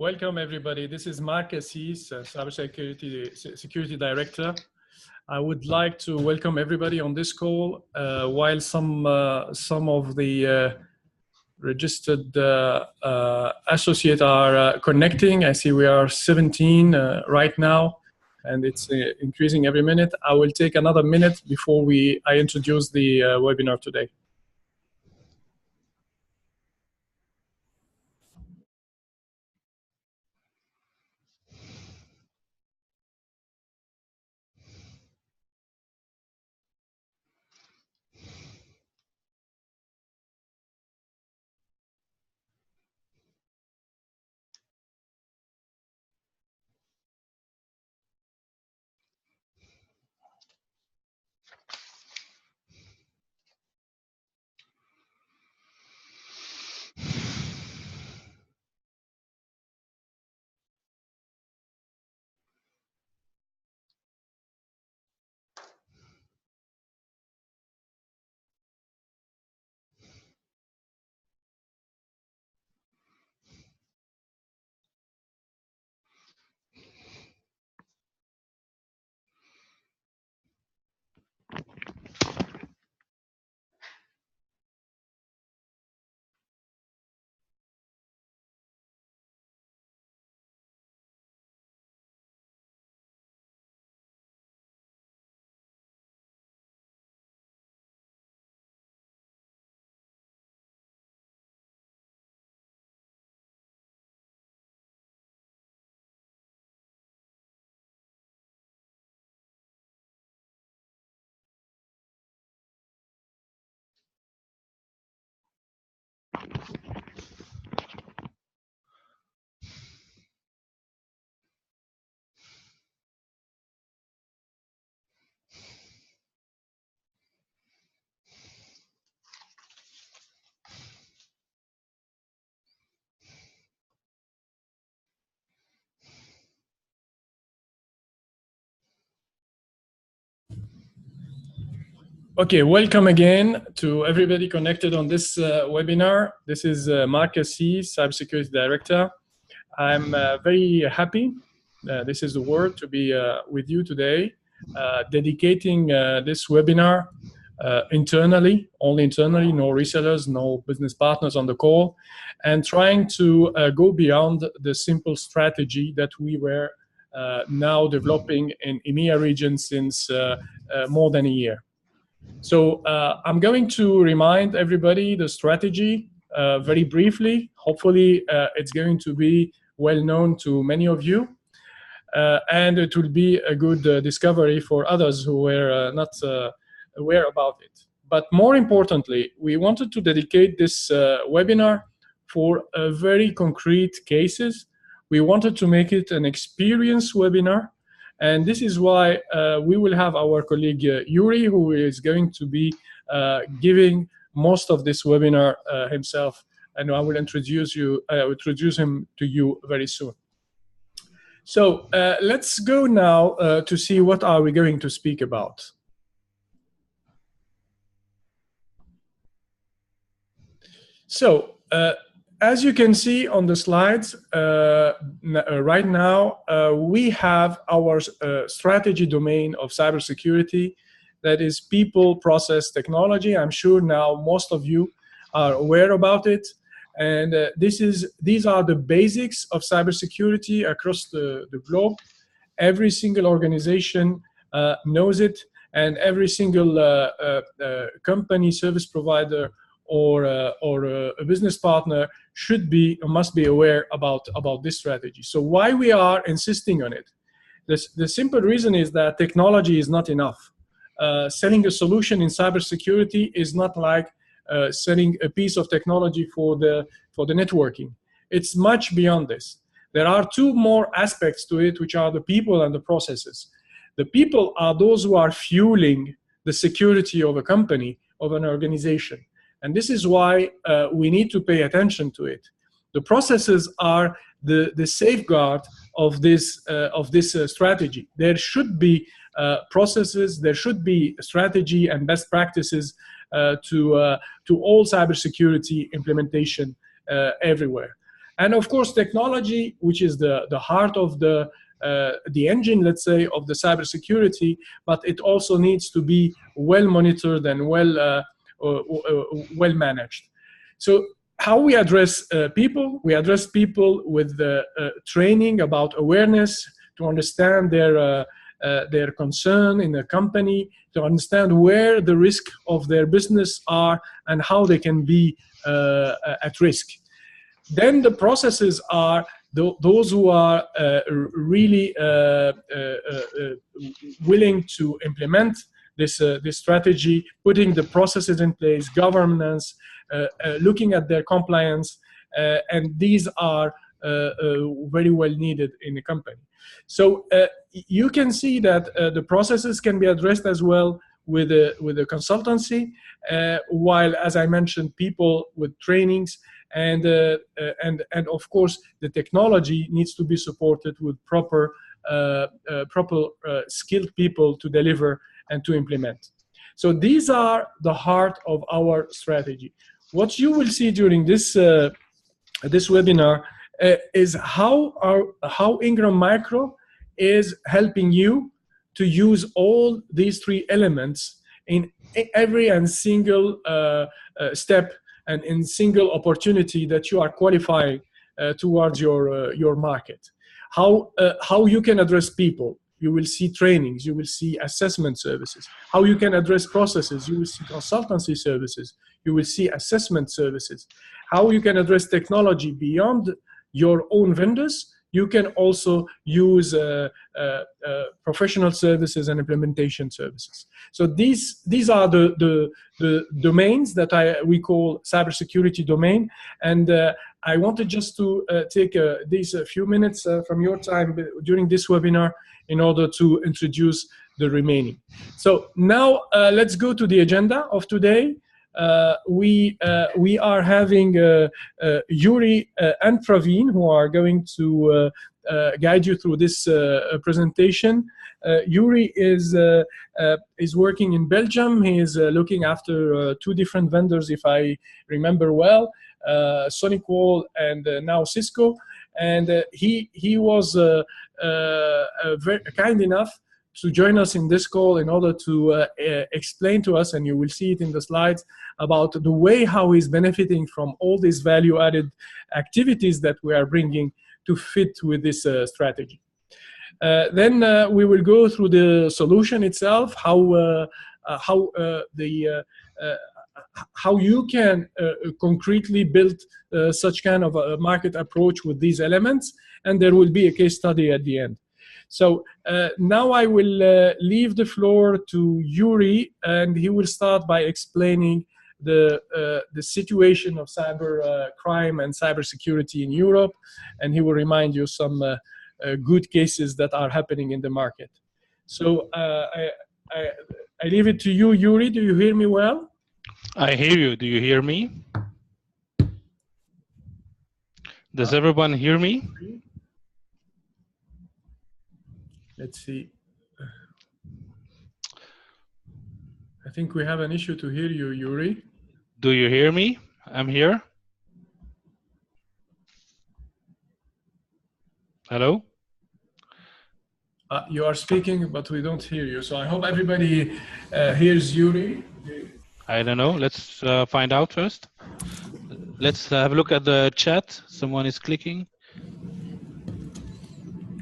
Welcome, everybody. This is Mark Assis, Cybersecurity Security Director. I would like to welcome everybody on this call. While some of the registered associates are connecting, I see we are 17 right now, and it's increasing every minute. I will take another minute before I introduce the webinar today. Okay, welcome again to everybody connected on this webinar. This is Mark Assis, Cybersecurity Director. I'm very happy, this is the word, to be with you today, dedicating this webinar internally, only internally, no resellers, no business partners on the call, and trying to go beyond the simple strategy that we were now developing in EMEA region since more than a year. So I'm going to remind everybody the strategy very briefly. Hopefully it's going to be well known to many of you, and it will be a good discovery for others who were not aware about it. But more importantly, we wanted to dedicate this webinar for very concrete cases. We wanted to make it an experience webinar. And this is why we will have our colleague Youri, who is going to be giving most of this webinar himself. And I will introduce him to you very soon. So let's go now to see what are we going to speak about. So as you can see on the slides, right now, we have our strategy domain of cybersecurity, that is people, process, technology. I'm sure now most of you are aware about it. And these are the basics of cybersecurity across the globe. Every single organization knows it, and every single company, service provider, or a business partner must be aware about this strategy. So why we are insisting on it? The simple reason is that technology is not enough. Selling a solution in cybersecurity is not like selling a piece of technology for the networking. It's much beyond this. There are two more aspects to it, which are the people and the processes. The people are those who are fueling the security of a company, of an organization. And this is why we need to pay attention to it. The processes are the safeguard of this strategy. There should be processes, there should be strategy and best practices to all cybersecurity implementation everywhere. And of course, technology, which is the heart of the engine, let's say, of the cybersecurity, but it also needs to be well monitored and well managed. So how we address people? We address people with training about awareness, to understand their concern in the company, to understand where the risk of their business are and how they can be at risk. Then the processes are those who are really willing to implement this strategy, putting the processes in place, governance, looking at their compliance, and these are very well needed in the company. So you can see that the processes can be addressed as well with a consultancy, while, as I mentioned, people with trainings, and of course the technology needs to be supported with proper skilled people to deliver and to implement. So these are the heart of our strategy. What you will see during this webinar is how Ingram Micro is helping you to use all these three elements in every and single step and in single opportunity that you are qualifying towards your market. How you can address people. You will see trainings, you will see assessment services. How you can address processes, you will see consultancy services, you will see assessment services. How you can address technology beyond your own vendors, you can also use professional services and implementation services. So these are the domains that we call cybersecurity domain. And I wanted just to take these few minutes from your time during this webinar in order to introduce the remaining. So now let's go to the agenda of today. We are having Youri and Praveen, who are going to guide you through this presentation. Youri is working in Belgium. He is looking after two different vendors, if I remember well, Sonicwall and now Cisco. And he was very kind enough to join us in this call in order to explain to us, and you will see it in the slides, about the way how he's benefiting from all these value-added activities that we are bringing to fit with this strategy. Then we will go through the solution itself, how you can concretely build such kind of a market approach with these elements, and there will be a case study at the end. So now I will leave the floor to Youri, and he will start by explaining the situation of cyber crime and cybersecurity in Europe, and he will remind you some good cases that are happening in the market. So I leave it to you, Youri. Do you hear me well? I hear you. Do you hear me? Does everyone hear me? Let's see. I think we have an issue to hear you, Youri. Do you hear me? I'm here. Hello? You are speaking, but we don't hear you. So I hope everybody hears Youri. I don't know. Let's find out first. Let's have a look at the chat. Someone is clicking.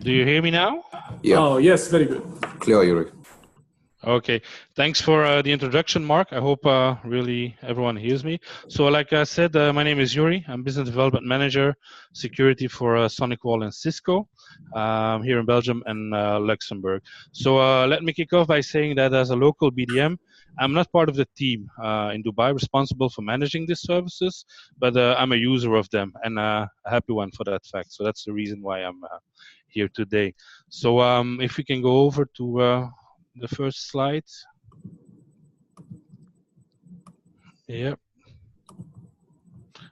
Do you hear me now? Yeah. Oh, yes. Very good. Clear, Youri. Okay, thanks for the introduction, Mark. I hope really everyone hears me. So like I said, my name is Youri. I'm Business Development Manager, Security for Sonicwall and Cisco here in Belgium and Luxembourg. So let me kick off by saying that as a local BDM, I'm not part of the team in Dubai responsible for managing these services, but I'm a user of them and a happy one for that fact. So that's the reason why I'm here today. So if we can go over to the first slide. Yeah.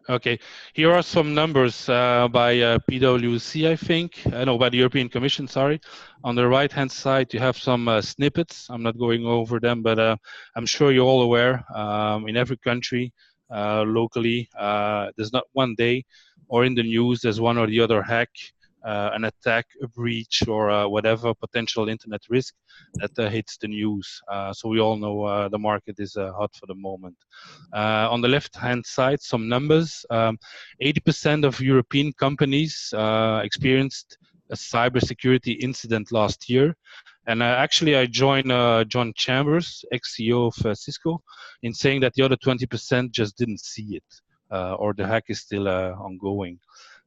Okay, here are some numbers by PwC, I think. No, by the European Commission, sorry. On the right-hand side, you have some snippets. I'm not going over them, but I'm sure you're all aware in every country, locally, there's not one day or in the news there's one or the other hack, an attack, a breach, or whatever potential internet risk that hits the news. So we all know the market is hot for the moment. On the left-hand side, some numbers. 80% of European companies experienced a cybersecurity incident last year. And actually, I joined John Chambers, ex-CEO of Cisco, in saying that the other 20% just didn't see it, or the hack is still ongoing.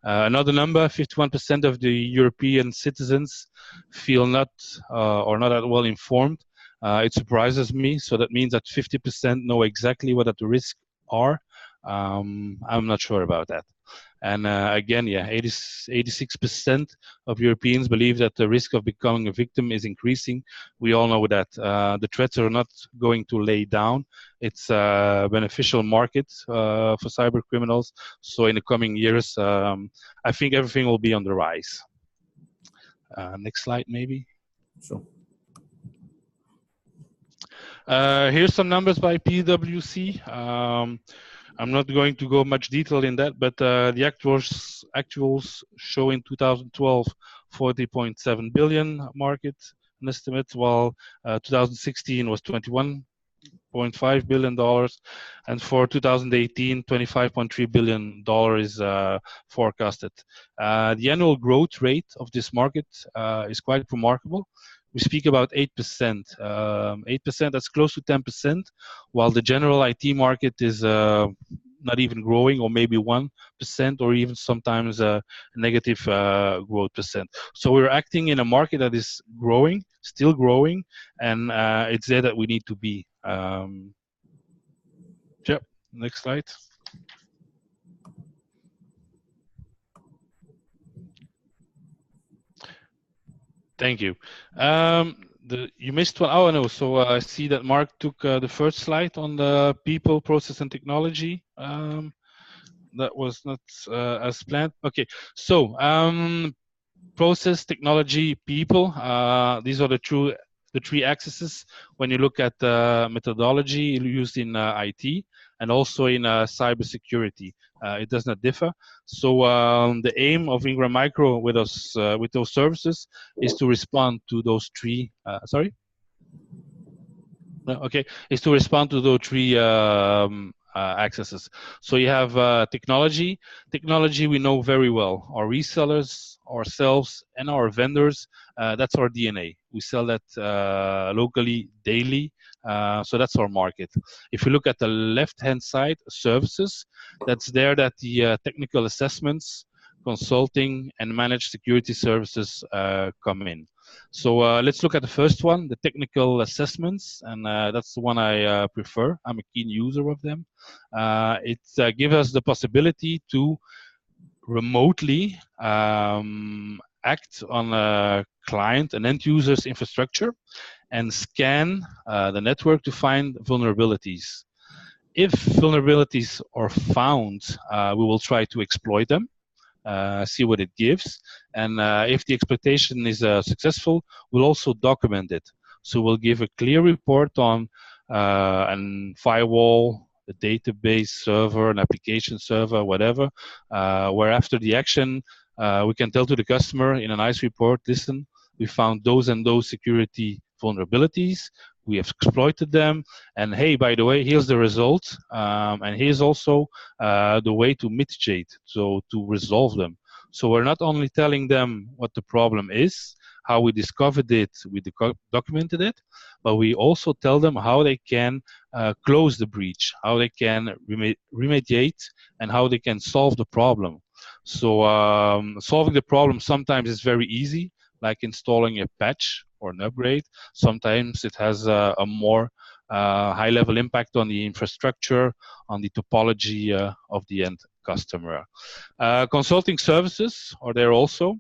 Another number, 51% of the European citizens feel not or not that well informed. It surprises me. So that means that 50% know exactly what the risks are. I'm not sure about that. And again, yeah, 86% of Europeans believe that the risk of becoming a victim is increasing. We all know that the threats are not going to lay down. It's a beneficial market for cyber criminals. So in the coming years, I think everything will be on the rise. Next slide, maybe. Sure. Here's some numbers by PwC. I'm not going to go much detail in that, but the actuals show in 2012 40.7 billion market an estimate, while 2016 was $21.5 billion, and for 2018, $25.3 billion is forecasted. The annual growth rate of this market is quite remarkable. We speak about 8%. 8%, that's close to 10%, while the general IT market is not even growing, or maybe 1%, or even sometimes a negative growth percent. So we're acting in a market that is growing, still growing, and it's there that we need to be. Yep, next slide. Thank you. You missed one. Oh, no. So I see that Mark took the first slide on the people, process, and technology. That was not as planned. Okay. So process, technology, people. These are the three axes when you look at methodology used in IT and also in cybersecurity. It does not differ. So the aim of Ingram Micro with us with those services is to respond to those three. Sorry. Okay, is to respond to those three accesses. So you have technology. Technology we know very well. Our resellers, ourselves, and our vendors. That's our DNA. We sell that locally, daily. So that's our market. If you look at the left-hand side, services, that's there that the technical assessments, consulting, and managed security services come in. So let's look at the first one, the technical assessments, and that's the one I prefer. I'm a keen user of them. It gives us the possibility to remotely act on a client and end user's infrastructure and scan the network to find vulnerabilities. If vulnerabilities are found, we will try to exploit them. See what it gives, and if the exploitation is successful, we'll also document it. So we'll give a clear report on a firewall, a database server, an application server, whatever, where after the action, we can tell to the customer in a nice report, listen, we found those and those security vulnerabilities, we have exploited them, and hey, by the way, here's the result, and here's also the way to mitigate, so to resolve them. So we're not only telling them what the problem is, how we discovered it, we documented it, but we also tell them how they can close the breach, how they can remediate, and how they can solve the problem. So solving the problem sometimes is very easy, like installing a patch or an upgrade. Sometimes it has a more high-level impact on the infrastructure, on the topology of the end customer. Consulting services are there also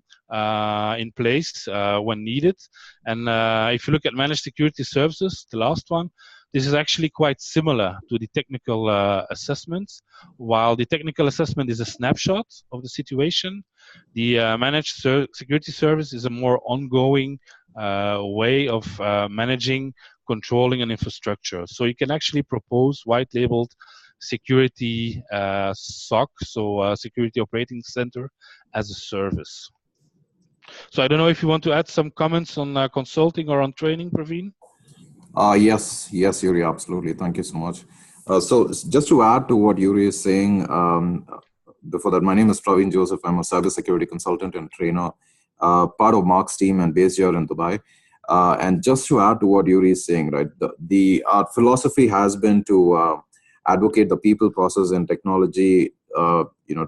in place when needed. And if you look at managed security services, the last one, this is actually quite similar to the technical assessments. While the technical assessment is a snapshot of the situation, the managed security service is a more ongoing way of managing, controlling an infrastructure. So you can actually propose white-labeled security SOC, so Security Operating Center as a service. So I don't know if you want to add some comments on consulting or on training, Praveen? Yes, Youri, absolutely. Thank you so much. So just to add to what Youri is saying, before that, my name is Praveen Joseph. I'm a cybersecurity consultant and trainer, part of Mark's team and based here in Dubai. And just to add to what Youri is saying, right, our philosophy has been to advocate the people, process, and technology,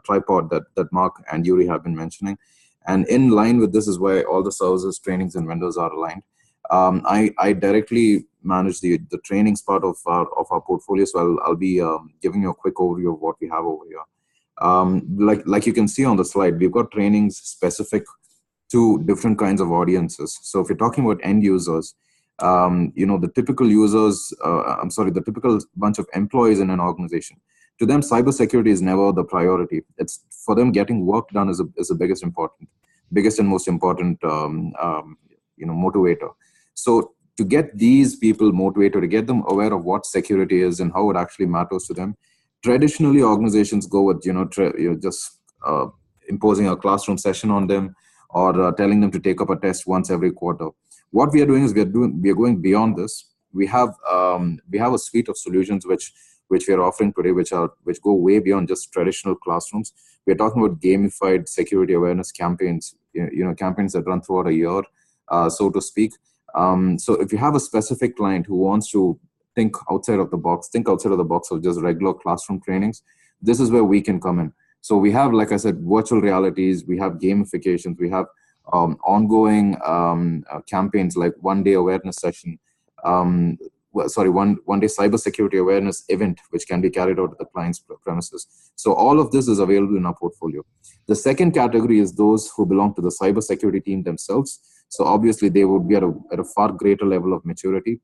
tripod that Mark and Youri have been mentioning. And in line with this is why all the services, trainings, and vendors are aligned. I directly manage the trainings part of our portfolio, so I'll be giving you a quick overview of what we have over here. Like you can see on the slide, we've got trainings specific to different kinds of audiences. So if you're talking about end users, the typical users, the typical bunch of employees in an organization, to them, cybersecurity is never the priority. It's for them getting work done is the biggest and most important motivator. So to get these people motivated, to get them aware of what security is and how it actually matters to them, traditionally organizations go with just imposing a classroom session on them or telling them to take up a test once every quarter. What we are doing is we are going beyond this. We have a suite of solutions which we are offering today, which go way beyond just traditional classrooms. We are talking about gamified security awareness campaigns, campaigns that run throughout a year, so to speak. So if you have a specific client who wants to think outside of the box of just regular classroom trainings, this is where we can come in. So we have, like I said, virtual realities, we have gamifications, we have ongoing campaigns like one-day awareness session, one day cybersecurity awareness event, which can be carried out at the client's premises. So all of this is available in our portfolio. The second category is those who belong to the cybersecurity team themselves. So obviously they would be at a far greater level of maturity.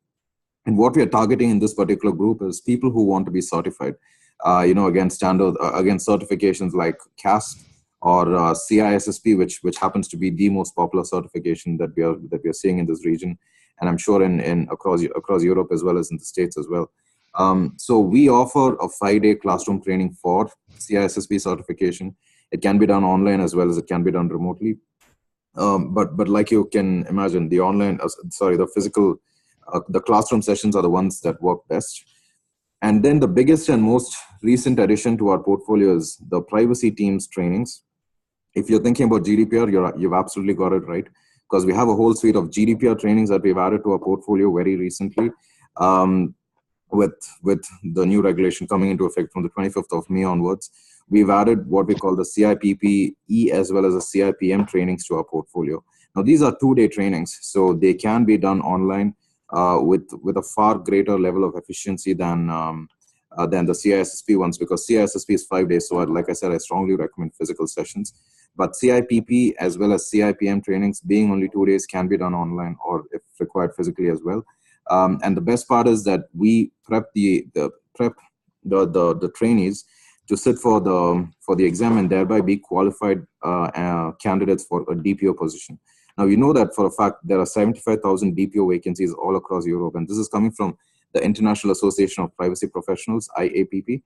And what we are targeting in this particular group is people who want to be certified, against certifications like CAST or CISSP, which happens to be the most popular certification that we are seeing in this region, and I'm sure across Europe as well as in the States as well. So we offer a 5-day classroom training for CISSP certification. It can be done online as well as it can be done remotely. But like you can imagine, the physical, the classroom sessions are the ones that work best. And then the biggest and most recent addition to our portfolio is the privacy teams trainings. If you're thinking about GDPR, you've absolutely got it right, because we have a whole suite of GDPR trainings that we've added to our portfolio very recently, with the new regulation coming into effect from the 25th of May onwards. We've added what we call the CIPPE as well as the CIPM trainings to our portfolio. Now, these are 2-day trainings, so they can be done online with a far greater level of efficiency than the CISSP ones, because CISSP is 5 days. So like I said, I strongly recommend physical sessions. But CIPP as well as CIPM trainings, being only 2 days, can be done online or if required physically as well. And the best part is that we prep the trainees to sit for the exam and thereby be qualified candidates for a DPO position. Now, we know that for a fact there are 75,000 DPO vacancies all across Europe, and this is coming from the International Association of Privacy Professionals, IAPP,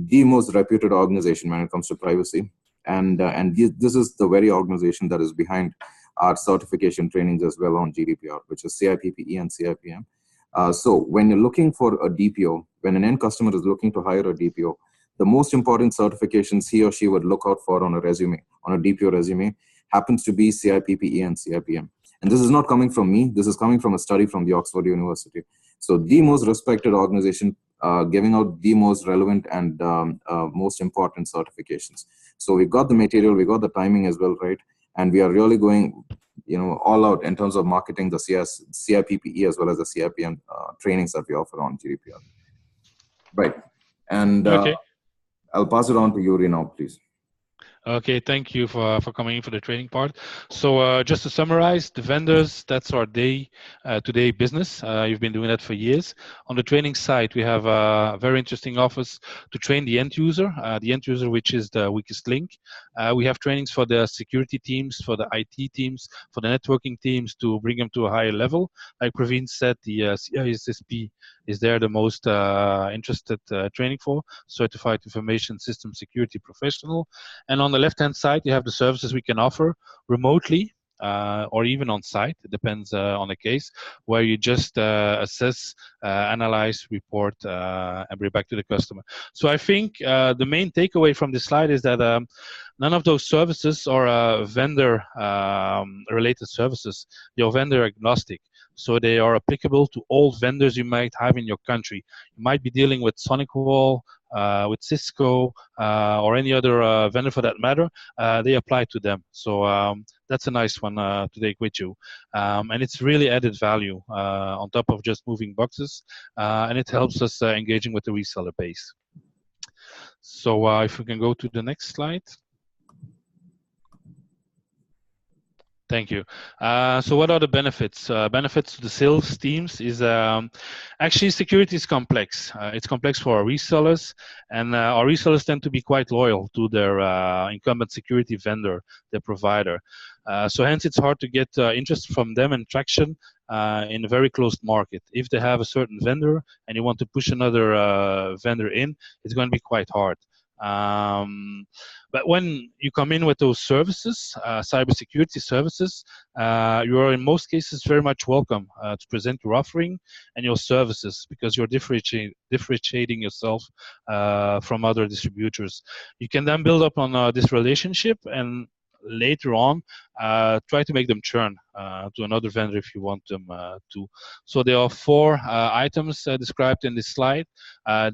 the most reputed organization when it comes to privacy. And this is the very organization that is behind our certification trainings as well on GDPR, which is CIPPE and CIPM. So when you're looking for a DPO, when an end customer is looking to hire a DPO, the most important certifications he or she would look out for on a resume, on a DPO resume, happens to be CIPPE and CIPM. And this is not coming from me. This is coming from a study from the Oxford University. So the most respected organization giving out the most relevant and most important certifications. So we got the material, we got the timing as well, right? And we are really going, all out in terms of marketing the CIPPE as well as the CIPM trainings that we offer on GDPR. Right. And okay. I'll pass it on to Youri now, please. Okay, thank you for coming in for the training part. So just to summarize, the vendors, that's our day-to-day business. You've been doing that for years. On the training side, we have a very interesting office to train the end user, which is the weakest link. We have trainings for the security teams, for the IT teams, for the networking teams to bring them to a higher level. Like Praveen said, the CISSP is there the most interested training for, Certified Information System Security Professional. And on the left-hand side, you have the services we can offer remotely or even on site. It depends on the case, where you just assess, analyze, report, and bring back to the customer. So I think the main takeaway from this slide is that none of those services are vendor-related services. They're vendor agnostic. So they are applicable to all vendors you might have in your country. You might be dealing with Sonicwall, with Cisco, or any other vendor for that matter. They apply to them. So that's a nice one to take with you. And it's really added value on top of just moving boxes. And it helps us engaging with the reseller base. So if we can go to the next slide. Thank you. So what are the benefits? Benefits to the sales teams is actually security is complex. It's complex for our resellers, and our resellers tend to be quite loyal to their incumbent security vendor, their provider. So hence it's hard to get interest from them and traction in a very closed market. If they have a certain vendor and you want to push another vendor in, it's going to be quite hard. But when you come in with those services, cybersecurity services, you are in most cases very much welcome to present your offering and your services, because you're differentiating yourself from other distributors. You can then build up on this relationship and later on try to make them churn to another vendor if you want them to. So there are 4 items described in this slide.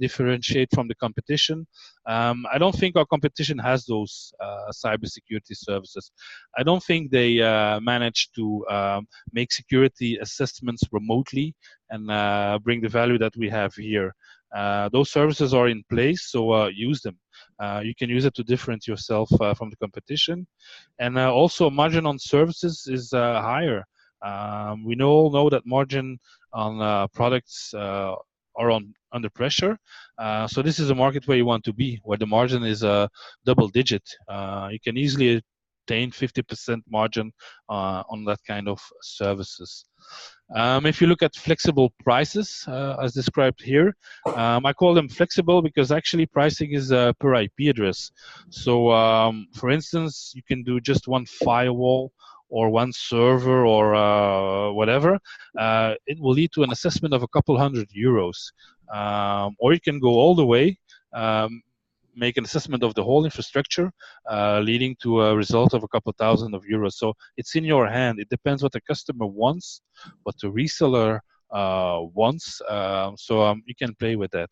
Differentiate from the competition. I don't think our competition has those cybersecurity services. I don't think they manage to make security assessments remotely and bring the value that we have here. Those services are in place, so use them. You can use it to differentiate yourself from the competition. And also margin on services is higher. We all know that margin on products are under pressure. So this is a market where you want to be, where the margin is double digit. You can easily attain 50% margin on that kind of services. If you look at flexible prices, as described here, I call them flexible because actually pricing is per IP address. So for instance, you can do just one firewall or one server or whatever. It will lead to an assessment of a couple €100. Or you can go all the way, make an assessment of the whole infrastructure, leading to a result of a couple €1,000. So it's in your hand. It depends what the customer wants, what the reseller wants. So you can play with that.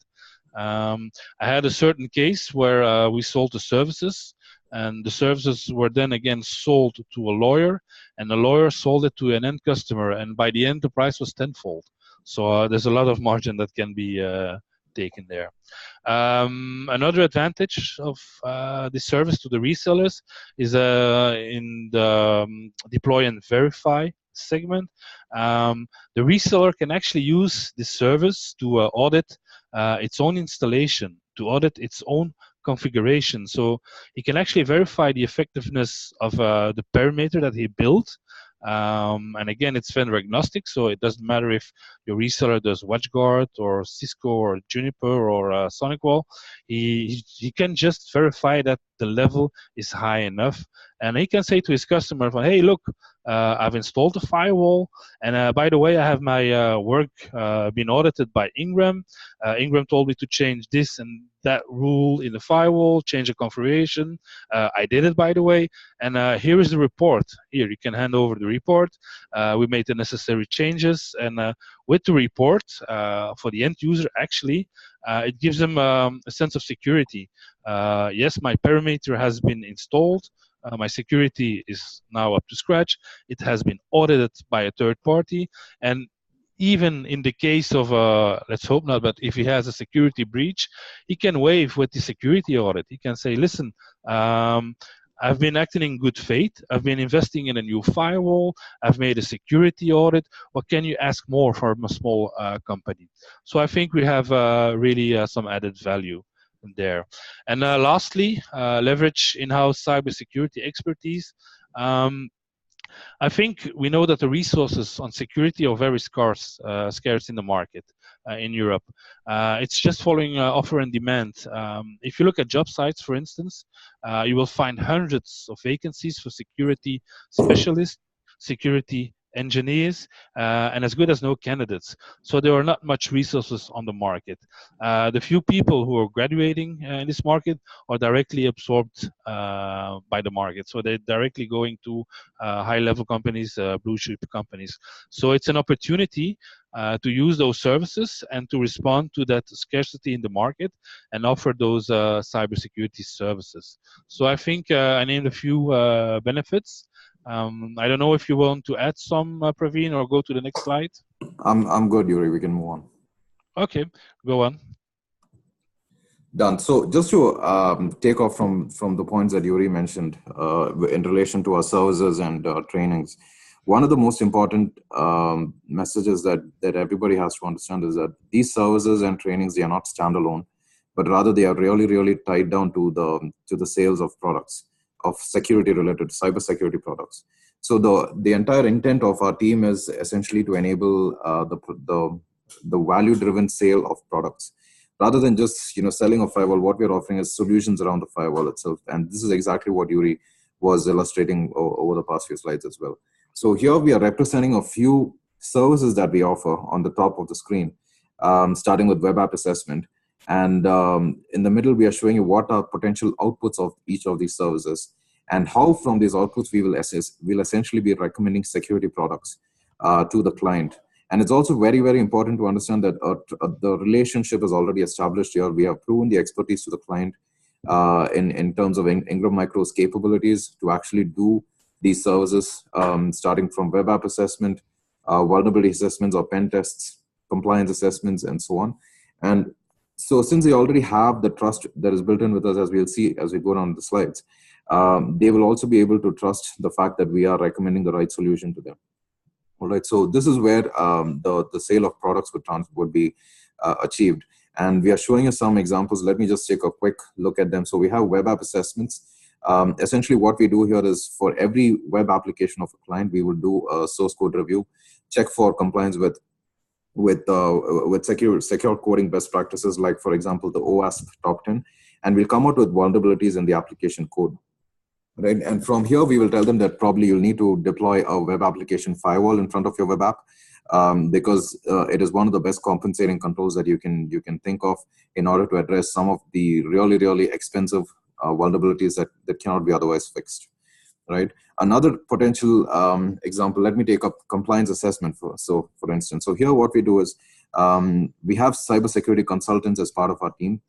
I had a certain case where we sold the services, and the services were then again sold to a lawyer, and the lawyer sold it to an end customer, and by the end the price was tenfold. So there's a lot of margin that can be taken there. Another advantage of this service to the resellers is in the deploy and verify segment. The reseller can actually use this service to audit its own installation, to audit its own configuration. So he can actually verify the effectiveness of the perimeter that he built. And again, it's vendor agnostic, so it doesn't matter if your reseller does WatchGuard or Cisco or Juniper or Sonicwall. He can just verify that the level is high enough, and he can say to his customer, "Hey, look, I've installed the firewall, and by the way, I have my work been audited by Ingram. Ingram told me to change this and that rule in the firewall, change the configuration. I did it, by the way, and here is the report. Here, you can hand over the report. We made the necessary changes, and with the report for the end user, actually, it gives them a sense of security. Yes, my perimeter has been installed. My security is now up to scratch. It has been audited by a third party, and even in the case of, let's hope not, but if he has a security breach, he can waive with the security audit. He can say, listen, I've been acting in good faith. I've been investing in a new firewall. I've made a security audit. What can you ask more from a small company? So I think we have really some added value there. And lastly, leverage in-house cybersecurity expertise. I think we know that the resources on security are very scarce in the market in Europe. It's just following offer and demand. If you look at job sites, for instance, you will find hundreds of vacancies for security specialists, security engineers, and as good as no candidates. So there are not much resources on the market. The few people who are graduating in this market are directly absorbed by the market. So they're directly going to high-level companies, blue chip companies. So it's an opportunity to use those services and to respond to that scarcity in the market and offer those cybersecurity services. So I think I named a few benefits. I don't know if you want to add some, Praveen, or go to the next slide. I'm good, Youri. We can move on. Okay, go on. Done. So just to take off from the points that Youri mentioned in relation to our services and trainings, one of the most important messages that everybody has to understand is that these services and trainings, they are not standalone, but rather they are really, really tied down to the sales of products, of security-related cybersecurity products. So the entire intent of our team is essentially to enable the value-driven sale of products. Rather than just selling a firewall, what we're offering is solutions around the firewall itself. And this is exactly what Youri was illustrating over the past few slides as well. So here we are representing a few services that we offer on the top of the screen, starting with web app assessment. And in the middle, we are showing you what are potential outputs of each of these services and how from these outputs we'll essentially be recommending security products to the client. And it's also very, very important to understand that the relationship is already established here. We have proven the expertise to the client in terms of Ingram Micro's capabilities to actually do these services, starting from web app assessment, vulnerability assessments or pen tests, compliance assessments, and so on. And so since they already have the trust that is built in with us, as we'll see as we go down the slides, they will also be able to trust the fact that we are recommending the right solution to them. All right, so this is where the sale of products would be achieved. And we are showing you some examples. Let me just take a quick look at them. So we have web app assessments. Essentially what we do here is for every web application of a client, we will do a source code review, check for compliance with secure coding best practices, like for example, the OWASP top 10, and we'll come out with vulnerabilities in the application code. Right, and from here we will tell them that probably you'll need to deploy a web application firewall in front of your web app because it is one of the best compensating controls that you can think of in order to address some of the really, really expensive vulnerabilities that cannot be otherwise fixed. Right. Another potential example. Let me take up compliance assessment for instance. So here what we do is we have cybersecurity consultants as part of our team.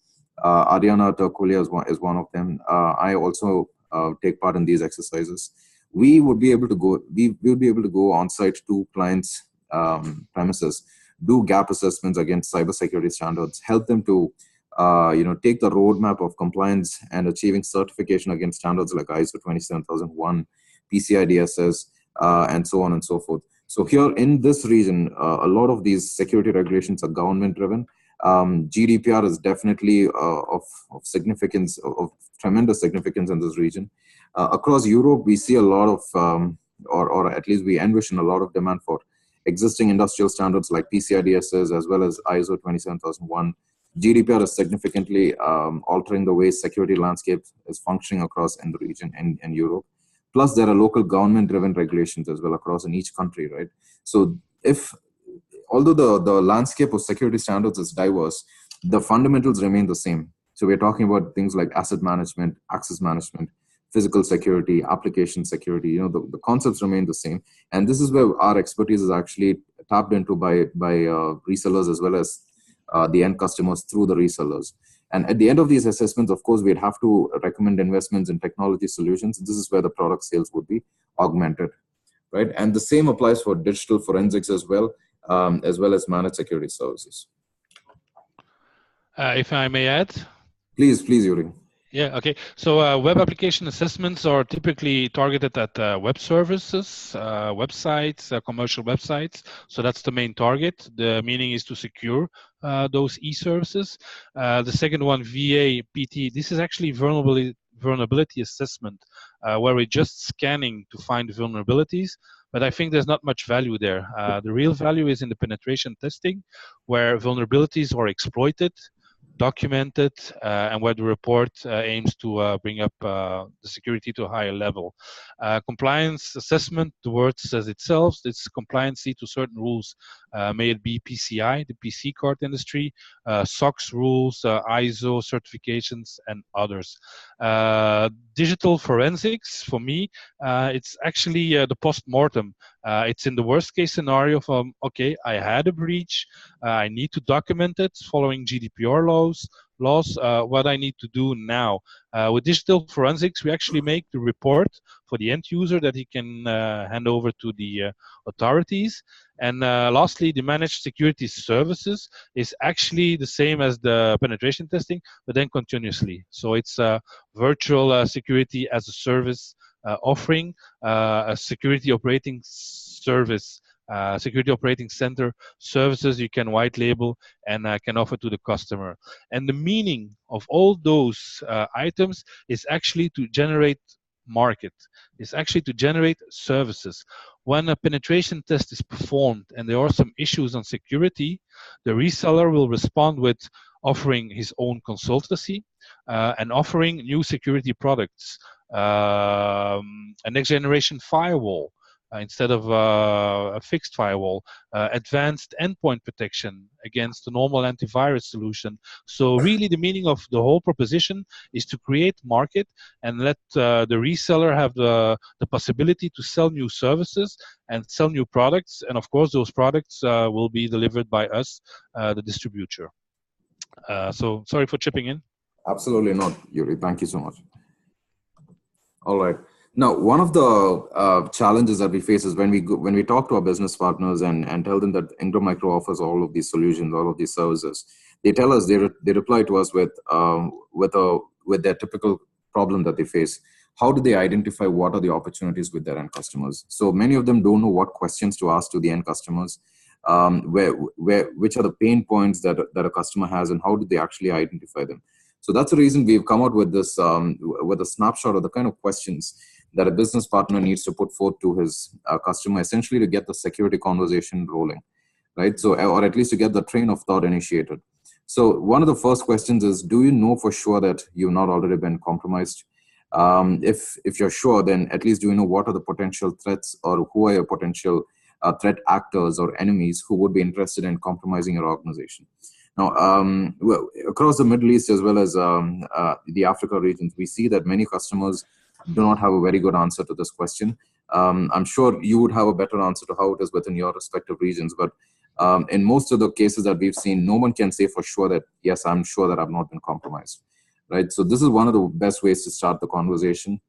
Ariana Turkulia is one of them. I also take part in these exercises. We would be able to go. We will be able to go on site to clients' premises, do gap assessments against cybersecurity standards, help them to take the roadmap of compliance and achieving certification against standards like ISO 27001, PCI DSS, and so on and so forth. So here in this region, a lot of these security regulations are government-driven. GDPR is definitely of significance, of tremendous significance in this region. Across Europe, we see a lot of, or at least we envision a lot of demand for existing industrial standards like PCI DSS as well as ISO 27001. GDPR is significantly altering the way security landscape is functioning across in the region in Europe. Plus, there are local government-driven regulations as well across in each country, right? So although the landscape of security standards is diverse, the fundamentals remain the same. So we're talking about things like asset management, access management, physical security, application security. The concepts remain the same. And this is where our expertise is actually tapped into by resellers as well as the end customers through the resellers. And at the end of these assessments, of course, we'd have to recommend investments in technology solutions. This is where the product sales would be augmented, right? And the same applies for digital forensics as well as managed security services. If I may add? Please, Youri. Yeah, okay. So web application assessments are typically targeted at web services, websites, commercial websites. So that's the main target. The meaning is to secure those e-services. The second one, VA, PT, this is actually vulnerability assessment, where we're just scanning to find vulnerabilities. But I think there's not much value there. The real value is in the penetration testing, where vulnerabilities are exploited, documented, and where the report aims to bring up the security to a higher level. Compliance assessment, the word says itself, it's compliancy to certain rules. May it be PCI, the PC card industry, SOX rules, ISO certifications, and others. Digital forensics, for me, it's actually the post-mortem. It's in the worst case scenario from, okay, I had a breach, I need to document it following GDPR laws, what I need to do now. With digital forensics, we actually make the report for the end user that he can hand over to the authorities. And lastly, the managed security services is actually the same as the penetration testing, but then continuously. So it's virtual security as a service offering, a security operating service, security operating center services you can white label and can offer to the customer. And the meaning of all those items is actually to generate market, is actually to generate services. When a penetration test is performed and there are some issues on security, the reseller will respond with offering his own consultancy and offering new security products, a next generation firewall, instead of a fixed firewall, advanced endpoint protection against the normal antivirus solution. So really the meaning of the whole proposition is to create market and let the reseller have the possibility to sell new services and sell new products. And of course, those products will be delivered by us, the distributor. So sorry for chipping in. Absolutely not, Youri. Thank you so much. All right. Now, one of the challenges that we face is when we talk to our business partners and tell them that Ingram Micro offers all of these solutions, all of these services, they tell us, they reply to us with their typical problem that they face. How do they identify what are the opportunities with their end customers? So many of them don't know what questions to ask to the end customers, which are the pain points that a customer has, and how do they actually identify them? So that's the reason we've come out with this, with a snapshot of the kind of questions that a business partner needs to put forth to his customer, essentially to get the security conversation rolling, right? So, or at least to get the train of thought initiated. So one of the first questions is, do you know for sure that you've not already been compromised? If you're sure, then at least do you know what are the potential threats, or who are your potential threat actors or enemies who would be interested in compromising your organization? Now, well, across the Middle East as well as the Africa regions, we see that many customers do not have a very good answer to this question. I'm sure you would have a better answer to how it is within your respective regions, but in most of the cases that we've seen, no one can say for sure that, yes, I'm sure that I've not been compromised, right? So this is one of the best ways to start the conversation.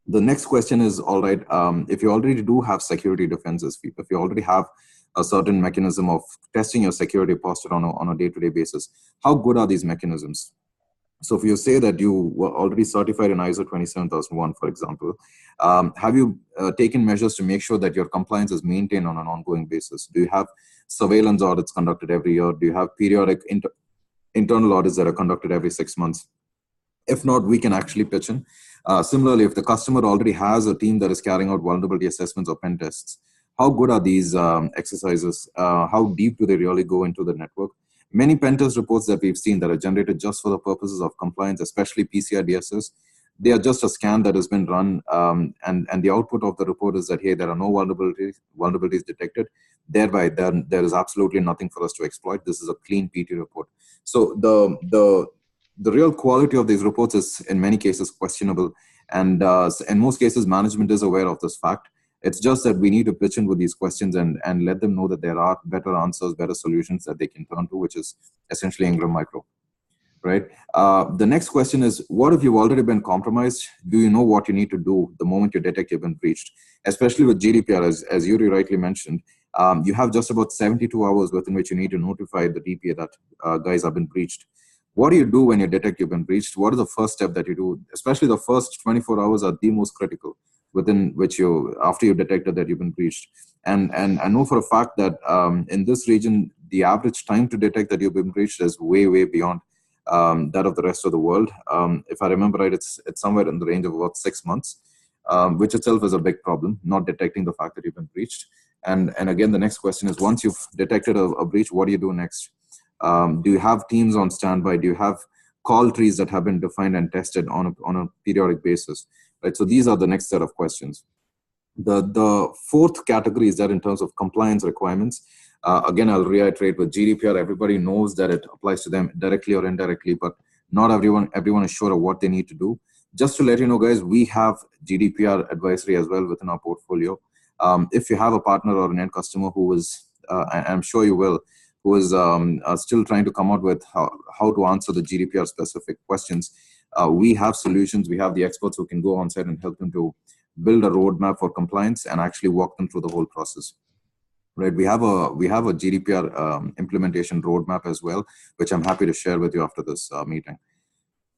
The next question is, all right, if you already do have security defenses, if you already have a certain mechanism of testing your security posture on a day-to-day basis, how good are these mechanisms? So if you say that you were already certified in ISO 27001, for example, have you taken measures to make sure that your compliance is maintained on an ongoing basis? Do you have surveillance audits conducted every year? Do you have periodic internal audits that are conducted every 6 months? If not, we can actually pitch in. Similarly, if the customer already has a team that is carrying out vulnerability assessments or pen tests, how good are these exercises? How deep do they really go into the network? Many pen test reports that we've seen that are generated just for the purposes of compliance, especially PCI DSS, they are just a scan that has been run, and the output of the report is that, hey, there are no vulnerabilities detected. Thereby, there is absolutely nothing for us to exploit. This is a clean PT report. So the real quality of these reports is in many cases questionable, and in most cases, management is aware of this fact. It's just that we need to pitch in with these questions and let them know that there are better answers, better solutions that they can turn to, which is essentially Ingram Micro, right? The next question is, what if you've already been compromised? Do you know what you need to do the moment you detect you've been breached? Especially with GDPR, as Youri rightly mentioned, you have just about 72 hours within which you need to notify the DPA that guys have been breached. What do you do when you detect you've been breached? What is the first step that you do? Especially the first 24 hours are the most critical, within which after you detected that you've been breached. And I know for a fact that in this region, the average time to detect that you've been breached is way, way beyond that of the rest of the world. If I remember right, it's somewhere in the range of about 6 months, which itself is a big problem, not detecting the fact that you've been breached. And again, the next question is, once you've detected a breach, what do you do next? Do you have teams on standby? Do you have call trees that have been defined and tested on a periodic basis? Right. So these are the next set of questions. The fourth category is that in terms of compliance requirements. Again, I'll reiterate with GDPR, everybody knows that it applies to them directly or indirectly, but not everyone is sure of what they need to do. Just to let you know, guys, we have GDPR advisory as well within our portfolio. If you have a partner or an end customer who is, I'm sure you will, who is still trying to come out with how to answer the GDPR specific questions, we have solutions. We have the experts who can go on site and help them to build a roadmap for compliance and actually walk them through the whole process. Right? We have a GDPR implementation roadmap as well, which I'm happy to share with you after this meeting.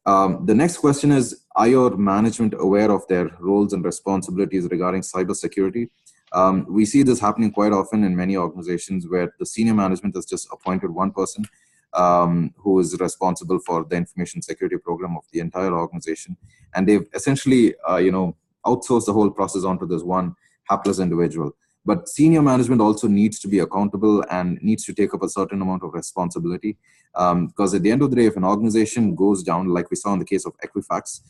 The next question is, are your management aware of their roles and responsibilities regarding cybersecurity? We see this happening quite often in many organizations where the senior management has just appointed one person who is responsible for the information security program of the entire organization. And they've essentially, outsourced the whole process onto this one hapless individual. But senior management also needs to be accountable and needs to take up a certain amount of responsibility. Because at the end of the day, if an organization goes down, like we saw in the case of Equifax,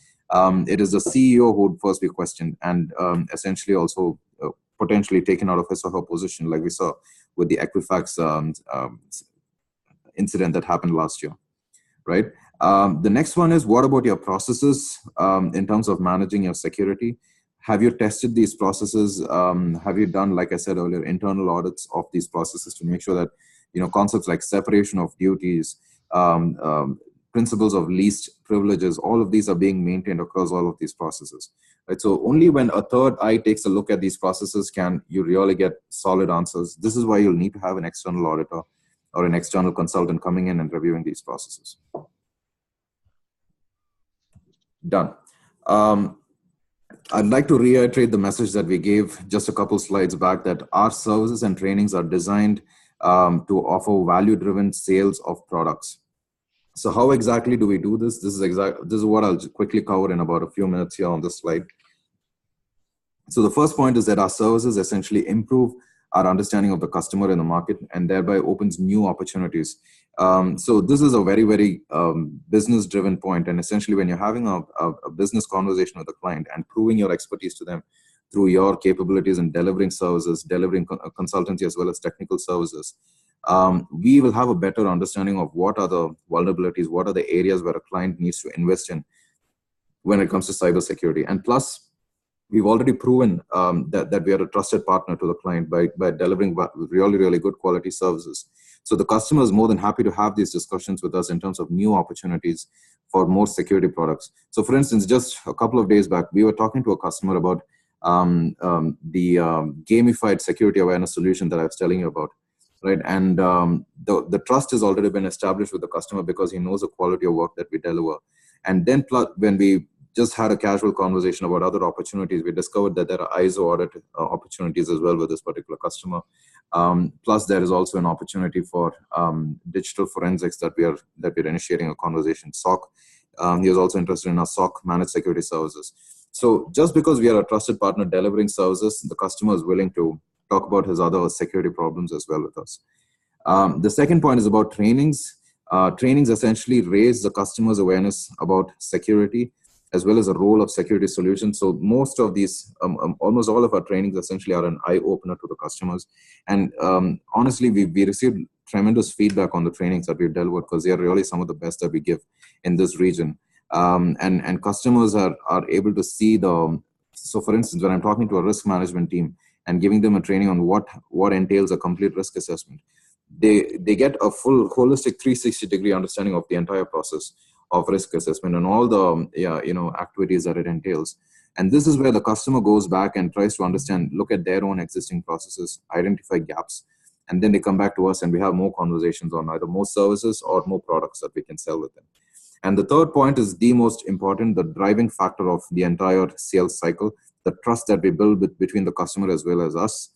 it is the CEO who would first be questioned and essentially also potentially taken out of his or her position, like we saw with the Equifax incident that happened last year, right? The next one is, what about your processes in terms of managing your security? Have you tested these processes? Have you done, like I said earlier, internal audits of these processes to make sure that, concepts like separation of duties, principles of least privileges, all of these are being maintained across all of these processes, right? So only when a third eye takes a look at these processes can you really get solid answers. This is why you'll need to have an external auditor or an external consultant coming in and reviewing these processes. Done. I'd like to reiterate the message that we gave just a couple slides back, that our services and trainings are designed to offer value-driven sales of products. So how exactly do we do this? This is what I'll quickly cover in about a few minutes here on this slide. So the first point is that our services essentially improve our understanding of the customer in the market and thereby opens new opportunities. So this is a very, very business-driven point. And essentially when you're having a business conversation with a client and proving your expertise to them through your capabilities in delivering services, delivering consultancy as well as technical services, we will have a better understanding of what are the vulnerabilities, what are the areas where a client needs to invest in when it comes to cybersecurity. And plus, we've already proven that we are a trusted partner to the client by delivering really, really good quality services. So the customer is more than happy to have these discussions with us in terms of new opportunities for more security products. So for instance, just a couple of days back, we were talking to a customer about the gamified security awareness solution that I was telling you about, right? And the trust has already been established with the customer because he knows the quality of work that we deliver. And then when we just had a casual conversation about other opportunities, we discovered that there are ISO audit opportunities as well with this particular customer. Plus, there is also an opportunity for digital forensics that we're initiating a conversation. SOC, he is also interested in our SOC managed security services. So just because we are a trusted partner delivering services, the customer is willing to talk about his other security problems as well with us. The second point is about trainings. Trainings essentially raise the customer's awareness about security as well as the role of security solutions. So most of these, almost all of our trainings essentially are an eye-opener to the customers. And honestly, we received tremendous feedback on the trainings that we've delivered because they are really some of the best that we give in this region. And customers are able to see so for instance, when I'm talking to a risk management team and giving them a training on what entails a complete risk assessment, they get a full holistic 360-degree understanding of the entire process of risk assessment and all the activities that it entails. And this is where the customer goes back and tries to understand, look at their own existing processes, identify gaps, and then they come back to us and we have more conversations on either more services or more products that we can sell with them. And the third point is the most important, the driving factor of the entire sales cycle, the trust that we build between the customer as well as us,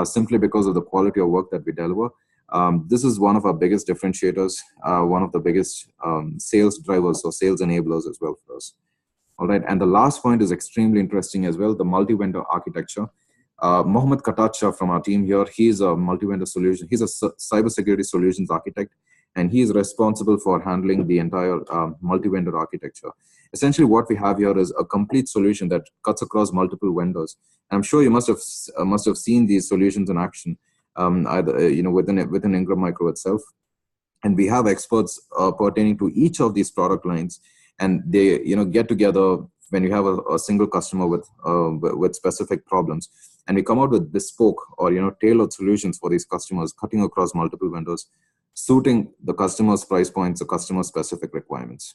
simply because of the quality of work that we deliver. This is one of our biggest differentiators, one of the biggest sales drivers or sales enablers as well for us. All right, and the last point is extremely interesting as well, the multi-vendor architecture. Mohammed Katacha from our team here, he's a multi-vendor solution. He's a cybersecurity solutions architect, and he is responsible for handling the entire multi-vendor architecture. Essentially, what we have here is a complete solution that cuts across multiple vendors. And I'm sure you must have seen these solutions in action, either within Ingram Micro itself. And we have experts pertaining to each of these product lines, and they get together when you have a single customer with specific problems, and we come out with bespoke or tailored solutions for these customers, cutting across multiple vendors, suiting the customer's price points, the customer specific requirements.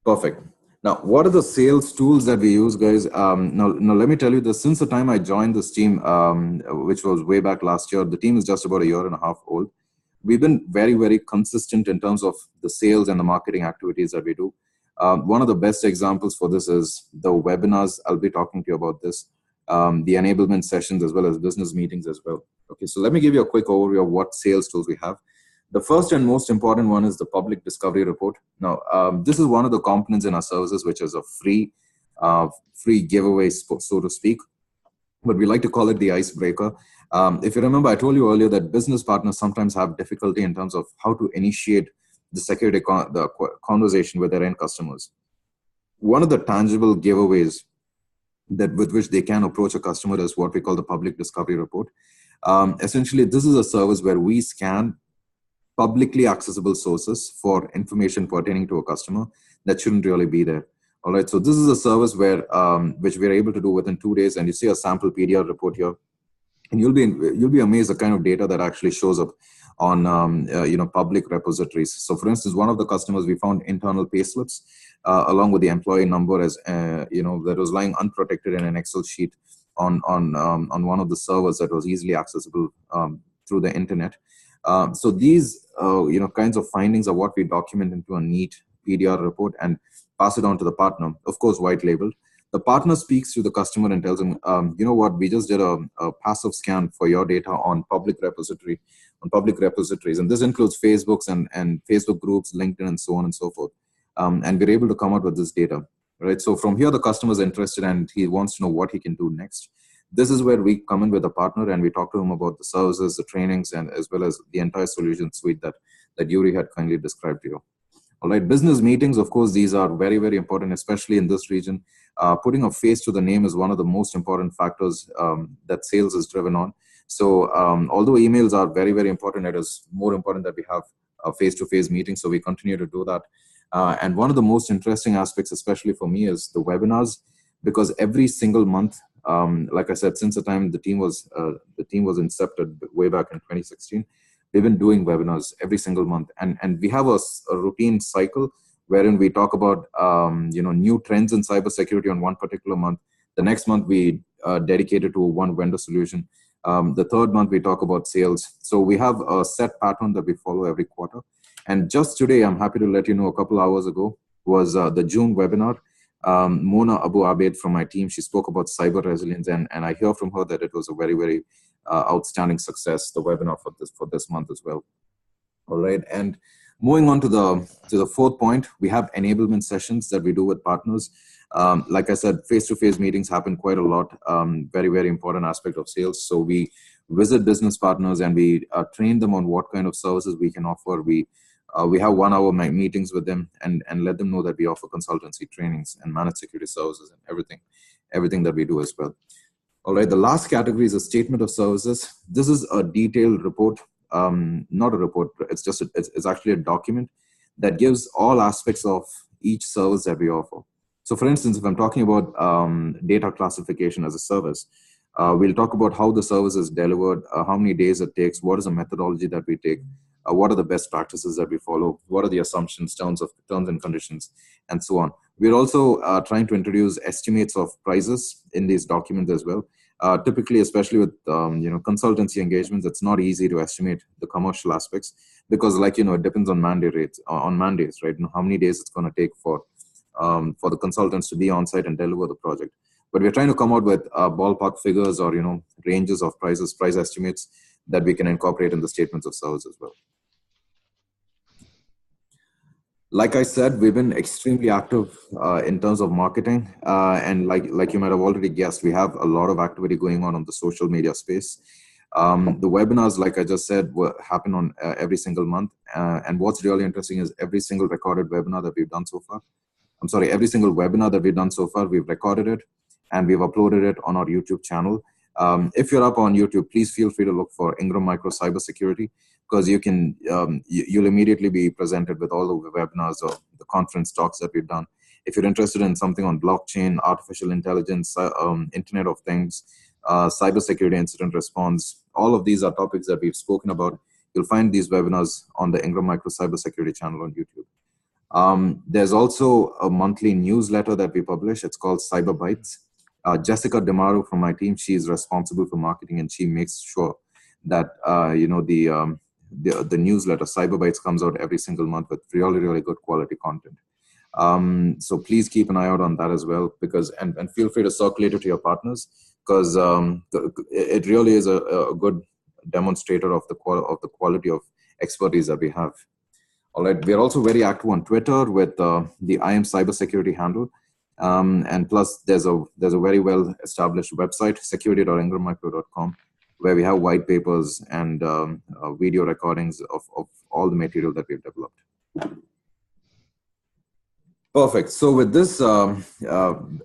Perfect. Now, what are the sales tools that we use, guys? Now, let me tell you this. Since the time I joined this team, which was way back last year, the team is just about a year and a half old. We've been very, very consistent in terms of the sales and the marketing activities that we do. One of the best examples for this is the webinars. I'll be talking to you about this, the enablement sessions, as well as business meetings as well. Okay, so let me give you a quick overview of what sales tools we have. The first and most important one is the public discovery report. Now, this is one of the components in our services, which is a free giveaway, so to speak, but we like to call it the icebreaker. If you remember, I told you earlier that business partners sometimes have difficulty in terms of how to initiate the security conversation with their end customers. One of the tangible giveaways with which they can approach a customer is what we call the public discovery report. Essentially, this is a service where we scan publicly accessible sources for information pertaining to a customer that shouldn't really be there. All right, so this is a service where which we're able to do within 2 days, and you see a sample PDR report here, and you'll be amazed the kind of data that actually shows up on public repositories. So, for instance, one of the customers, we found internal payslips along with the employee number as that was lying unprotected in an Excel sheet on one of the servers that was easily accessible through the internet. So these kinds of findings are what we document into a neat PDR report and pass it on to the partner, of course, white labeled. The partner speaks to the customer and tells him, you know what, we just did a passive scan for your data on public repositories, and this includes Facebooks and Facebook groups, LinkedIn, and so on and so forth. And we're able to come out with this data, right? So from here, the customer is interested and he wants to know what he can do next. This is where we come in with a partner and we talk to him about the services, the trainings, and as well as the entire solution suite that Youri had kindly described to you. All right, business meetings, of course, these are very, very important, especially in this region. Putting a face to the name is one of the most important factors that sales is driven on. So although emails are very, very important, it is more important that we have a face-to-face meeting. So we continue to do that. And one of the most interesting aspects, especially for me, is the webinars, because every single month, like I said, since the time the team was incepted way back in 2016, we've been doing webinars every single month, and we have a routine cycle wherein we talk about new trends in cybersecurity on one particular month. The next month we dedicate it to one vendor solution. The third month we talk about sales. So we have a set pattern that we follow every quarter. And just today, I'm happy to let you know, a couple hours ago was the June webinar. Mona Abu Abed from my team, she spoke about cyber resilience, and I hear from her that it was a very, very outstanding success, the webinar for this month as well. All right, and moving on to the fourth point, we have enablement sessions that we do with partners. Like I said, face-to-face meetings happen quite a lot. Very, very important aspect of sales. So we visit business partners and we train them on what kind of services we can offer. We have 1 hour meetings with them and let them know that we offer consultancy trainings and managed security services and everything that we do as well. All right, the last category is a statement of services. This is a detailed report, not a report, it's actually a document that gives all aspects of each service that we offer. So for instance, if I'm talking about data classification as a service, we'll talk about how the service is delivered, how many days it takes, what is the methodology that we take, what are the best practices that we follow, what are the assumptions, terms and conditions, and so on. We're also trying to introduce estimates of prices in these documents as well. Typically, especially with consultancy engagements, it's not easy to estimate the commercial aspects because, like it depends on mandate rates, on mandates, right? How many days it's going to take for the consultants to be on site and deliver the project. But we're trying to come out with ballpark figures or ranges of price estimates that we can incorporate in the statements of service as well. Like I said, we've been extremely active in terms of marketing, and like you might have already guessed, we have a lot of activity going on the social media space. The webinars, like I just said, happen on every single month, and what's really interesting is every single recorded webinar that we've done so far. I'm sorry, every single webinar that we've done so far, we've recorded it and we've uploaded it on our YouTube channel. If you're up on YouTube, please feel free to look for Ingram Micro Cybersecurity, because you can you'll immediately be presented with all the webinars or the conference talks that we've done. If you're interested in something on blockchain, artificial intelligence, Internet of Things, cybersecurity incident response, all of these are topics that we've spoken about. You'll find these webinars on the Ingram Micro Cybersecurity channel on YouTube. There's also a monthly newsletter that we publish. It's called Cyber Bytes. Jessica DeMaro from my team, she's responsible for marketing, and she makes sure that the newsletter Cyber Bytes comes out every single month with really, really good quality content. So please keep an eye out on that as well, because and feel free to circulate it to your partners, because it really is a good demonstrator of the quality of expertise that we have. All right, we are also very active on Twitter with the I Am Cybersecurity handle. And plus, there's a very well established website, security.ingrammicro.com, where we have white papers and video recordings of all the material that we've developed. Perfect. So with this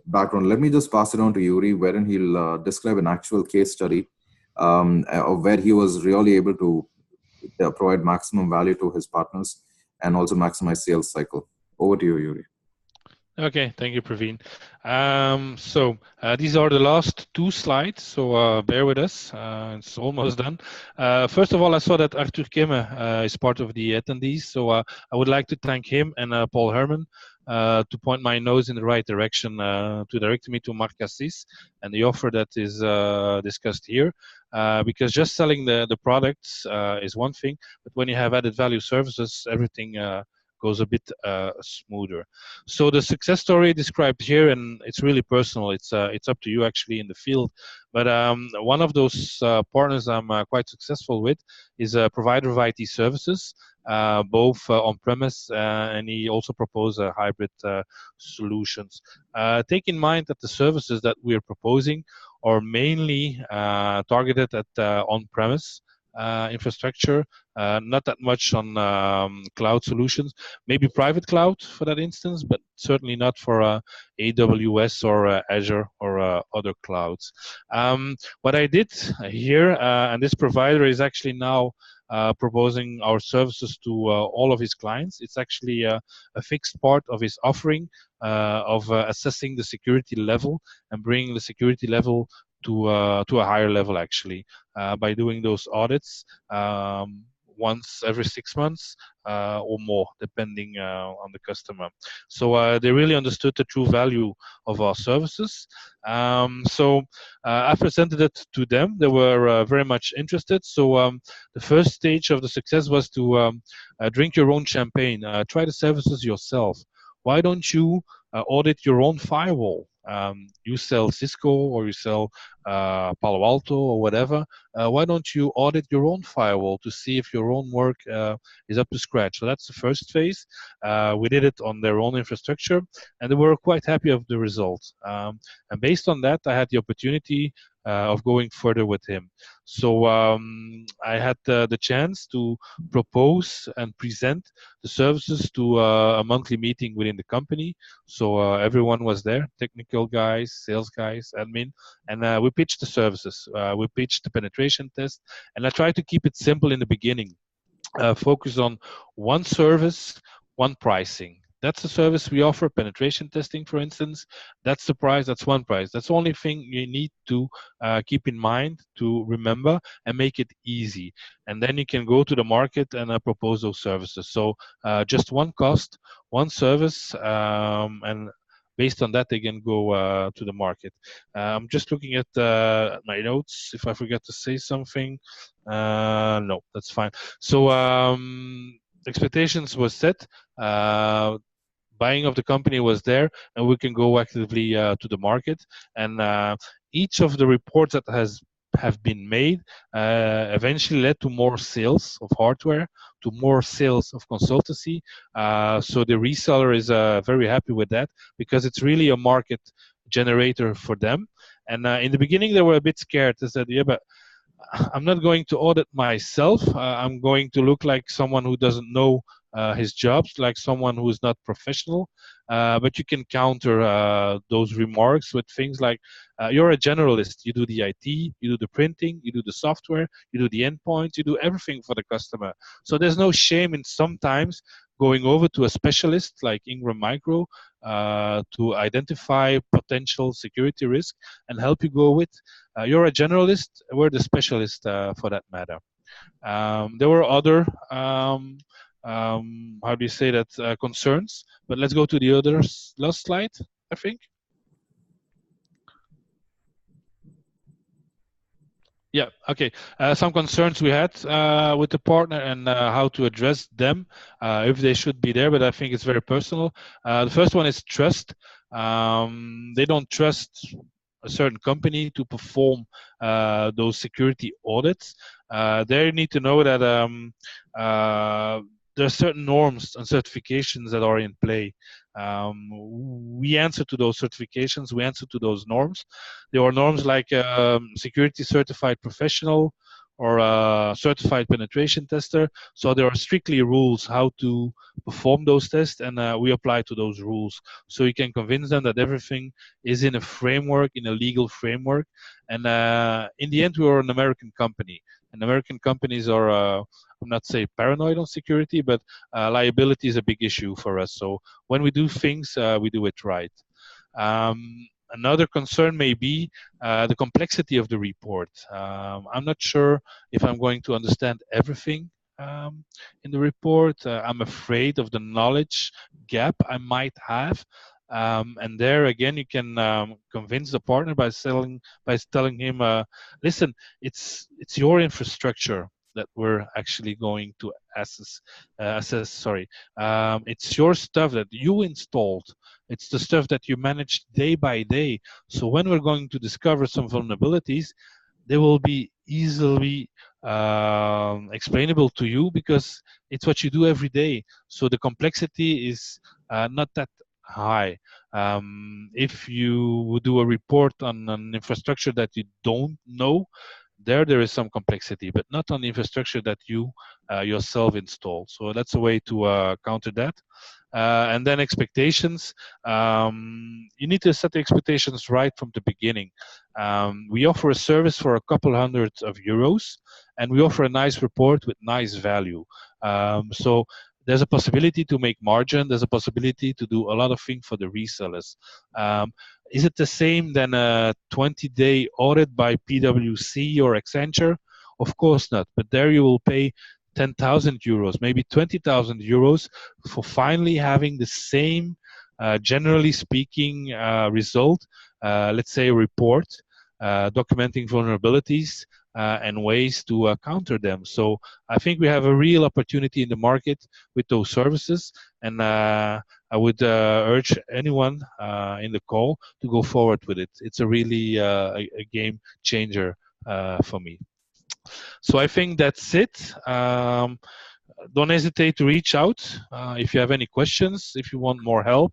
background, let me just pass it on to Youri, wherein he'll describe an actual case study of where he was really able to provide maximum value to his partners and also maximize sales cycle. Over to you, Youri. Okay, thank you, Praveen. These are the last two slides, so bear with us. It's almost done. First of all, I saw that Arthur Kimme is part of the attendees, so I would like to thank him and Paul Herman to point my nose in the right direction, to direct me to Marc Cassis and the offer that is discussed here. Because just selling the products is one thing, but when you have added value services, everything goes a bit smoother. So the success story described here, and it's really personal. It's up to you actually in the field. But one of those partners I'm quite successful with is a provider of IT services, both on-premise, and he also proposes hybrid solutions. Take in mind that the services that we're proposing are mainly targeted at on-premise infrastructure, not that much on cloud solutions, maybe private cloud for that instance, but certainly not for AWS or Azure or other clouds. What I did here, and this provider is actually now proposing our services to all of his clients. It's actually a fixed part of his offering of assessing the security level and bringing the security level to a higher level actually by doing those audits once every 6 months or more, depending on the customer. So they really understood the true value of our services. I presented it to them. They were very much interested. So the first stage of the success was to drink your own champagne, try the services yourself. Why don't you audit your own firewall? You sell Cisco or you sell Palo Alto or whatever. Why don't you audit your own firewall to see if your own work is up to scratch? So that's the first phase. We did it on their own infrastructure, and they were quite happy of the results. And based on that, I had the opportunity of going further with him. So I had the chance to propose and present the services to a monthly meeting within the company. So everyone was there, technical guys, sales guys, admin, and we pitched the services. We pitched the penetration test, and I tried to keep it simple in the beginning. Focus on one service, one pricing. That's the service we offer, penetration testing, for instance. That's the price, that's one price. That's the only thing you need to keep in mind, to remember, and make it easy. And then you can go to the market and propose those services. So just one cost, one service, and based on that, they can go to the market. I'm just looking at my notes. If I forget to say something, no, that's fine. So expectations was set. Buying of the company was there, and we can go actively to the market. And each of the reports that have been made eventually led to more sales of hardware, to more sales of consultancy. So the reseller is very happy with that, because it's really a market generator for them. And in the beginning, they were a bit scared. They said, yeah, but I'm not going to audit myself. I'm going to look like someone who doesn't know his jobs, like someone who is not professional. But you can counter those remarks with things like, you're a generalist. You do the IT, you do the printing, you do the software, you do the endpoints, you do everything for the customer. So there's no shame in sometimes going over to a specialist like Ingram Micro to identify potential security risk and help you go with. You're a generalist, we're the specialist for that matter. There were other, how do you say that, concerns, but let's go to the other last slide, I think. Yeah, okay. Some concerns we had with the partner and how to address them, if they should be there, but I think it's very personal. The first one is trust. They don't trust a certain company to perform those security audits. They need to know that there are certain norms and certifications that are in play. We answer to those certifications, we answer to those norms. There are norms like security certified professional or certified penetration tester. So there are strictly rules how to perform those tests, and we apply to those rules. So you can convince them that everything is in a framework, in a legal framework. And in the end, we are an American company. And American companies are, I'm not saying paranoid on security, but liability is a big issue for us. So when we do things, we do it right. Another concern may be the complexity of the report. I'm not sure if I'm going to understand everything in the report. I'm afraid of the knowledge gap I might have. And there again, you can convince the partner by telling him, listen, it's your infrastructure that we're actually going to assess. It's your stuff that you installed. It's the stuff that you manage day by day. So when we're going to discover some vulnerabilities, they will be easily explainable to you, because it's what you do every day. So the complexity is not that high. If you would do a report on an infrastructure that you don't know, there is some complexity, but not on the infrastructure that you yourself install. So that's a way to counter that. And then expectations. You need to set the expectations right from the beginning. We offer a service for a couple €100, and we offer a nice report with nice value. So there's a possibility to make margin. There's a possibility to do a lot of things for the resellers. Is it the same than a 20-day audit by PwC or Accenture? Of course not. But there you will pay €10,000, maybe €20,000 for finally having the same, generally speaking, result. Let's say a report documenting vulnerabilities and ways to counter them. So I think we have a real opportunity in the market with those services, and I would urge anyone in the call to go forward with it. It's a really a game changer for me. So I think that's it. Don't hesitate to reach out if you have any questions, if you want more help,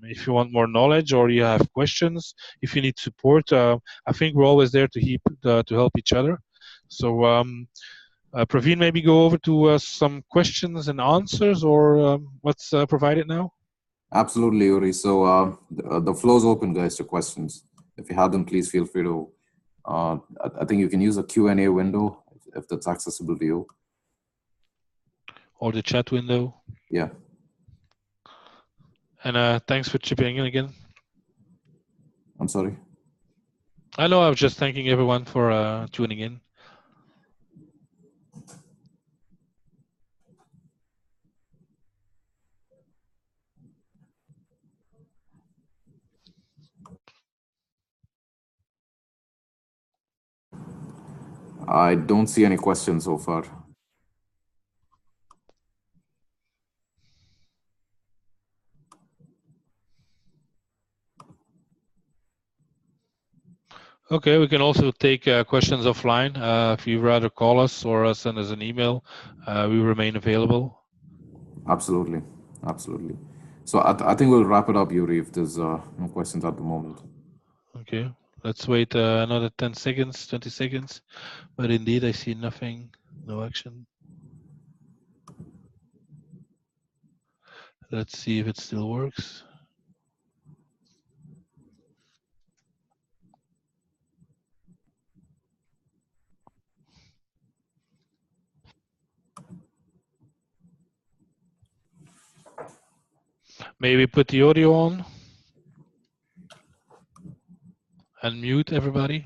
if you want more knowledge, or you have questions, if you need support. I think we're always there to help each other. So Praveen, maybe go over to some questions and answers, or what's provided now? Absolutely, Youri. So the floor is open, guys, to questions. If you have them, please feel free to. I think you can use a Q&A window if that's accessible to you. Or the chat window. Yeah. And thanks for chipping in again. I'm sorry. I know, I was just thanking everyone for tuning in. I don't see any questions so far. Okay, we can also take questions offline. If you'd rather call us or send us an email, we remain available. Absolutely, absolutely. So I think we'll wrap it up, Youri, if there's no questions at the moment. Okay, let's wait another 10 seconds, 20 seconds. But indeed, I see nothing, no action. Let's see if it still works. Maybe put the audio on and mute everybody.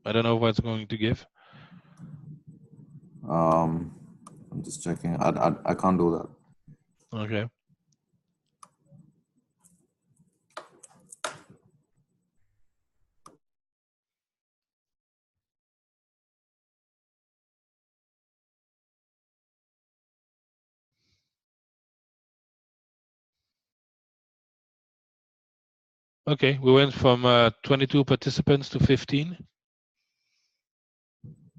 I don't know what it's going to give. I'm just checking. I can't do that. Okay. Okay, we went from 22 participants to 15.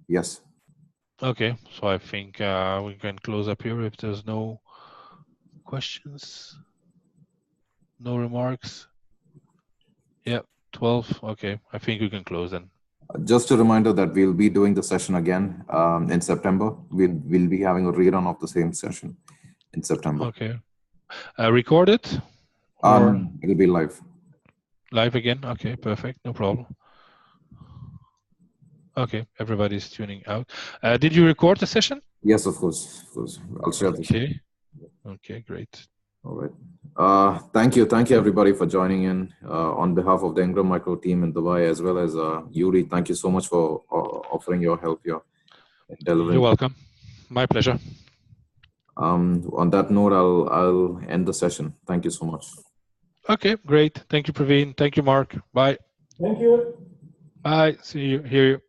Yes. Okay, so I think we can close up here if there's no questions, no remarks. Yeah, 12. Okay, I think we can close then. Just a reminder that we'll be doing the session again in September. We'll be having a rerun of the same session in September. Okay. Record it? Or it'll be live. Live again? Okay, perfect. No problem. Okay, everybody's tuning out. Did you record the session? Yes, of course. Of course. I'll share this. Okay. Okay, great. All right. Thank you, everybody, for joining in on behalf of the Ingram Micro team in Dubai, as well as Youri. Thank you so much for offering your help here. You're welcome. My pleasure. On that note, I'll end the session. Thank you so much. Okay, great. Thank you, Praveen. Thank you, Mark. Bye. Thank you. Bye. See you. Hear you.